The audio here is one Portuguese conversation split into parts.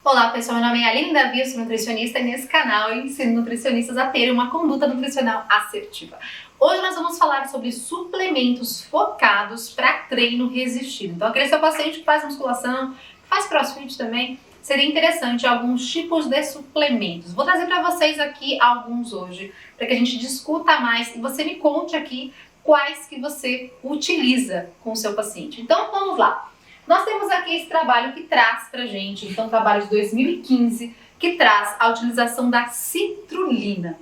Olá pessoal, meu nome é Aline Davi, eu sou nutricionista e nesse canal eu ensino nutricionistas a terem uma conduta nutricional assertiva. Hoje nós vamos falar sobre suplementos focados para treino resistido. Então aquele seu paciente que faz musculação, que faz crossfit também, seria interessante alguns tipos de suplementos. Vou trazer para vocês aqui alguns hoje, para que a gente discuta mais e você me conte aqui quais que você utiliza com o seu paciente. Então vamos lá. Nós temos aqui esse trabalho que traz pra gente, então trabalho de 2015, que traz a utilização da citrulina.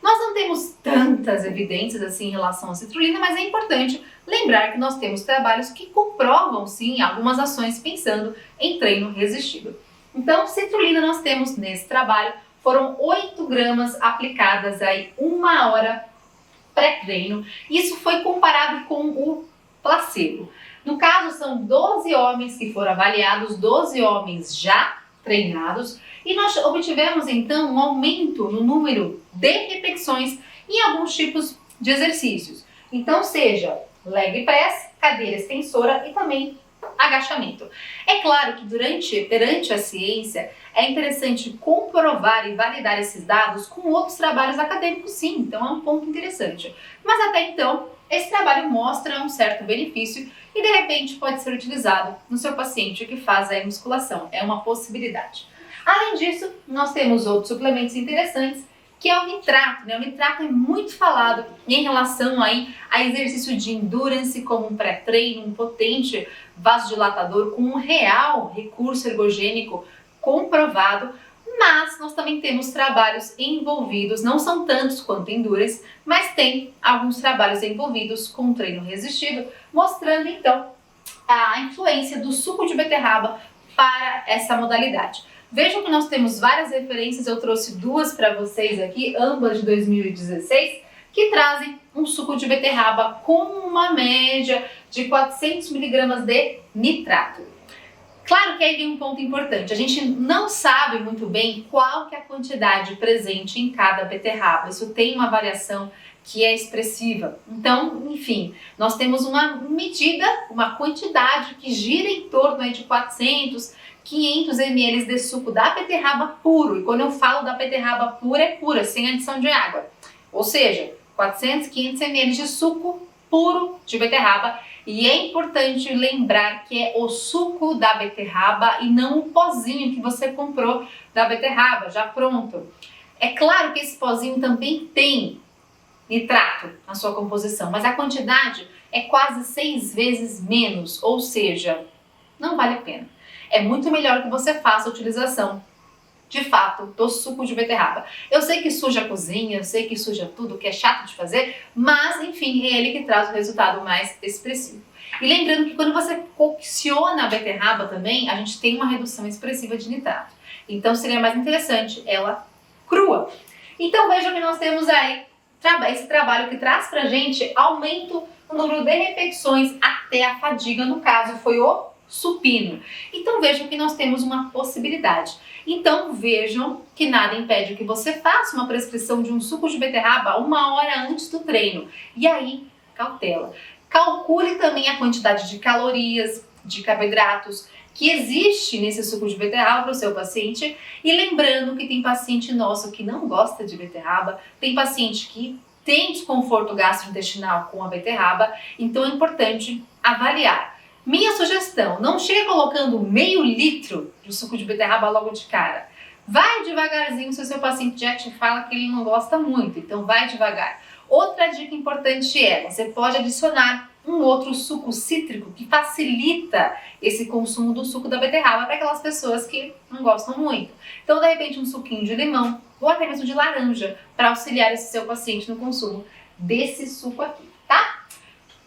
Nós não temos tantas evidências assim em relação à citrulina, mas é importante lembrar que nós temos trabalhos que comprovam sim algumas ações pensando em treino resistido. Então, citrulina nós temos nesse trabalho, foram 8 gramas aplicadas aí 1 hora pré-treino. Isso foi comparado com o placebo. No caso, são 12 homens que foram avaliados, 12 homens já treinados, e nós obtivemos então um aumento no número de repetições em alguns tipos de exercícios. Então, seja leg press, cadeira extensora e também agachamento. É claro que perante a ciência, é interessante comprovar e validar esses dados com outros trabalhos acadêmicos, sim, então é um ponto interessante. Mas até então, esse trabalho mostra um certo benefício e de repente pode ser utilizado no seu paciente que faz a musculação, é uma possibilidade. Além disso, nós temos outros suplementos interessantes, que é o nitrato, né? O nitrato é muito falado em relação aí a exercício de endurance como um pré-treino, um potente vasodilatador com um real recurso ergogênico comprovado, mas nós também temos trabalhos envolvidos, não são tantos quanto endurance, mas tem alguns trabalhos envolvidos com treino resistido, mostrando então a influência do suco de beterraba para essa modalidade. Vejam que nós temos várias referências, eu trouxe 2 para vocês aqui, ambas de 2016, que trazem um suco de beterraba com uma média de 400 mg de nitrato. Claro que aí tem um ponto importante, a gente não sabe muito bem qual que é a quantidade presente em cada beterraba, isso tem uma variação que é expressiva. Então, enfim, nós temos uma medida, uma quantidade que gira em torno aí de 400, 500 ml de suco da beterraba puro. E quando eu falo da beterraba pura, é pura, sem adição de água. Ou seja, 400, 500 ml de suco puro de beterraba. E é importante lembrar que é o suco da beterraba e não o pozinho que você comprou da beterraba, já pronto. É claro que esse pozinho também tem nitrato na sua composição, mas a quantidade é quase 6 vezes menos, ou seja, não vale a pena. É muito melhor que você faça a utilização, de fato, do suco de beterraba. Eu sei que suja a cozinha, eu sei que suja tudo, que é chato de fazer, mas enfim, é ele que traz o resultado mais expressivo. E lembrando que quando você cocciona a beterraba também, a gente tem uma redução expressiva de nitrato. Então seria mais interessante ela crua. Então vejam que nós temos aí esse trabalho que traz pra gente aumento no número de repetições até a fadiga, no caso foi o supino. Então vejam que nós temos uma possibilidade. Então vejam que nada impede que você faça uma prescrição de um suco de beterraba 1 hora antes do treino. E aí, cautela. Calcule também a quantidade de calorias, de carboidratos que existe nesse suco de beterraba para o seu paciente. E lembrando que tem paciente nosso que não gosta de beterraba, tem paciente que tem desconforto gastrointestinal com a beterraba, então é importante avaliar. Minha sugestão, não chega colocando meio litro de suco de beterraba logo de cara. Vai devagarzinho se o seu paciente já te fala que ele não gosta muito, então vai devagar. Outra dica importante é, você pode adicionar um outro suco cítrico que facilita esse consumo do suco da beterraba para aquelas pessoas que não gostam muito. Então, de repente, um suquinho de limão ou até mesmo de laranja para auxiliar esse seu paciente no consumo desse suco aqui, tá?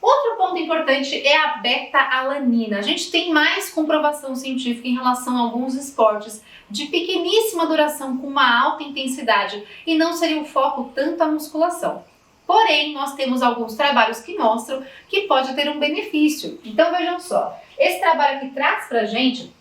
Outro ponto importante é a beta-alanina. A gente tem mais comprovação científica em relação a alguns esportes de pequeníssima duração com uma alta intensidade e não seria o foco tanto a musculação. Porém, nós temos alguns trabalhos que mostram que pode ter um benefício. Então vejam só, esse trabalho que traz pra gente,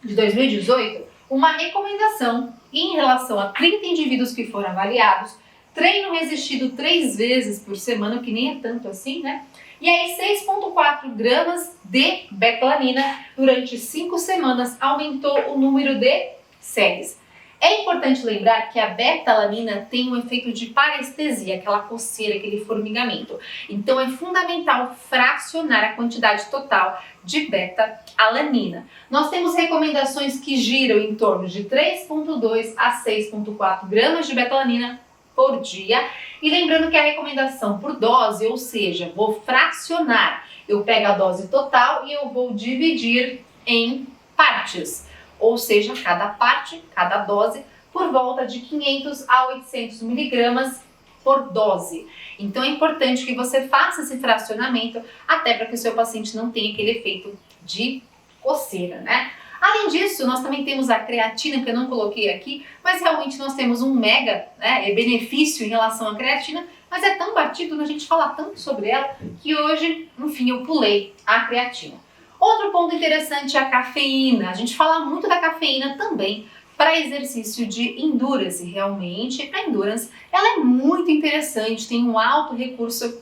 de 2018, uma recomendação em relação a 30 indivíduos que foram avaliados, treino resistido 3 vezes por semana, que nem é tanto assim, né? E aí 6,4 gramas de betalanina durante 5 semanas aumentou o número de séries. É importante lembrar que a beta-alanina tem um efeito de parestesia, aquela coceira, aquele formigamento. Então é fundamental fracionar a quantidade total de beta-alanina. Nós temos recomendações que giram em torno de 3,2 a 6,4 gramas de beta-alanina por dia. E lembrando que a recomendação por dose, ou seja, vou fracionar. Eu pego a dose total e eu vou dividir em partes. Ou seja, cada parte, cada dose, por volta de 500 a 800 miligramas por dose. Então é importante que você faça esse fracionamento, até para que o seu paciente não tenha aquele efeito de coceira, né? Além disso, nós também temos a creatina, que eu não coloquei aqui, mas realmente nós temos um mega benefício em relação à creatina, mas é tão batido, a gente fala tanto sobre ela, que hoje, enfim, eu pulei a creatina. Outro ponto interessante é a cafeína. A gente fala muito da cafeína também para exercício de endurance. Realmente, a endurance ela é muito interessante, tem um alto recurso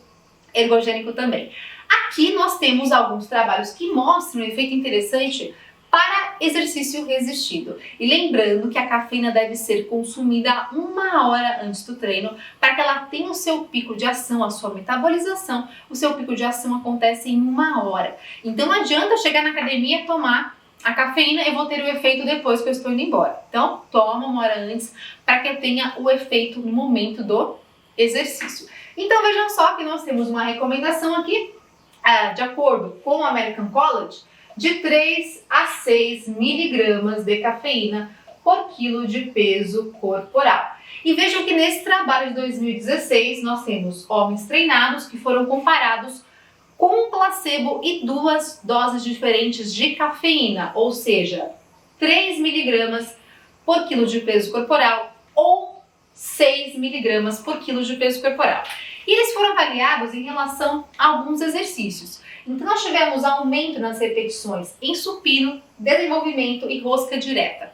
ergogênico também. Aqui nós temos alguns trabalhos que mostram um efeito interessante para exercício resistido. E lembrando que a cafeína deve ser consumida 1 hora antes do treino para que ela tenha o seu pico de ação, a sua metabolização. O seu pico de ação acontece em 1 hora. Então não adianta chegar na academia e tomar a cafeína, eu vou ter o efeito depois que eu estou indo embora. Então toma 1 hora antes para que eu tenha o efeito no momento do exercício. Então vejam só que nós temos uma recomendação aqui, de acordo com o American College, de 3 a 6 miligramas de cafeína por quilo de peso corporal. E vejam que nesse trabalho de 2016 nós temos homens treinados que foram comparados com um placebo e 2 doses diferentes de cafeína, ou seja, 3 miligramas por quilo de peso corporal ou 6 miligramas por quilo de peso corporal. E eles foram avaliados em relação a alguns exercícios. Então nós tivemos aumento nas repetições em supino, desenvolvimento e rosca direta.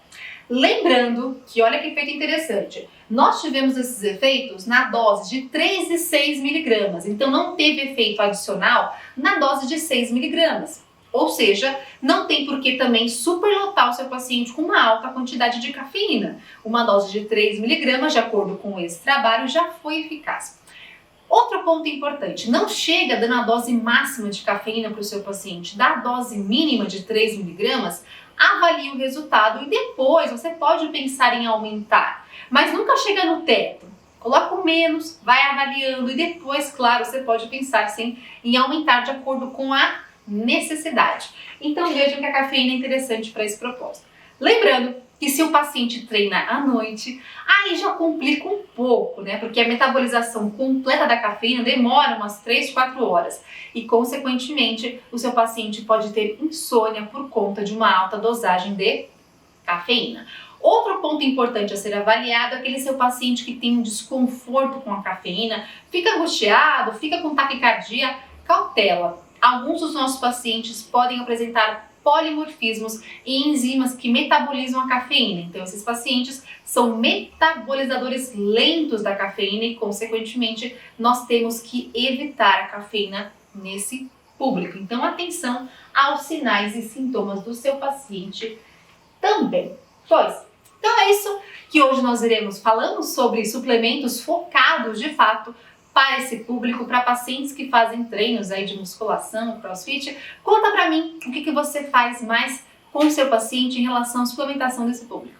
Lembrando que, olha que efeito interessante, nós tivemos esses efeitos na dose de 3 e 6 miligramas, então não teve efeito adicional na dose de 6 miligramas. Ou seja, não tem por que também superlotar o seu paciente com uma alta quantidade de cafeína. Uma dose de 3 miligramas, de acordo com esse trabalho, já foi eficaz. Outro ponto importante, não chega dando a dose máxima de cafeína para o seu paciente, dá a dose mínima de 3 miligramas, avalie o resultado e depois você pode pensar em aumentar, mas nunca chega no teto. Coloca o menos, vai avaliando e depois, claro, você pode pensar sim em aumentar de acordo com a necessidade. Então vejam que a cafeína é interessante para esse propósito. Lembrando que se o paciente treina à noite, aí já complica um pouco, né? Porque a metabolização completa da cafeína demora umas 3, 4 horas e, consequentemente, o seu paciente pode ter insônia por conta de uma alta dosagem de cafeína. Outro ponto importante a ser avaliado é aquele seu paciente que tem um desconforto com a cafeína, fica angustiado, fica com taquicardia, cautela. Alguns dos nossos pacientes podem apresentar polimorfismos e enzimas que metabolizam a cafeína. Então, esses pacientes são metabolizadores lentos da cafeína e, consequentemente, nós temos que evitar a cafeína nesse público. Então, atenção aos sinais e sintomas do seu paciente também. Então é isso que hoje nós iremos falando sobre suplementos focados, de fato, para esse público, para pacientes que fazem treinos aí de musculação, crossfit. Conta pra mim o que você faz mais com o seu paciente em relação à suplementação desse público.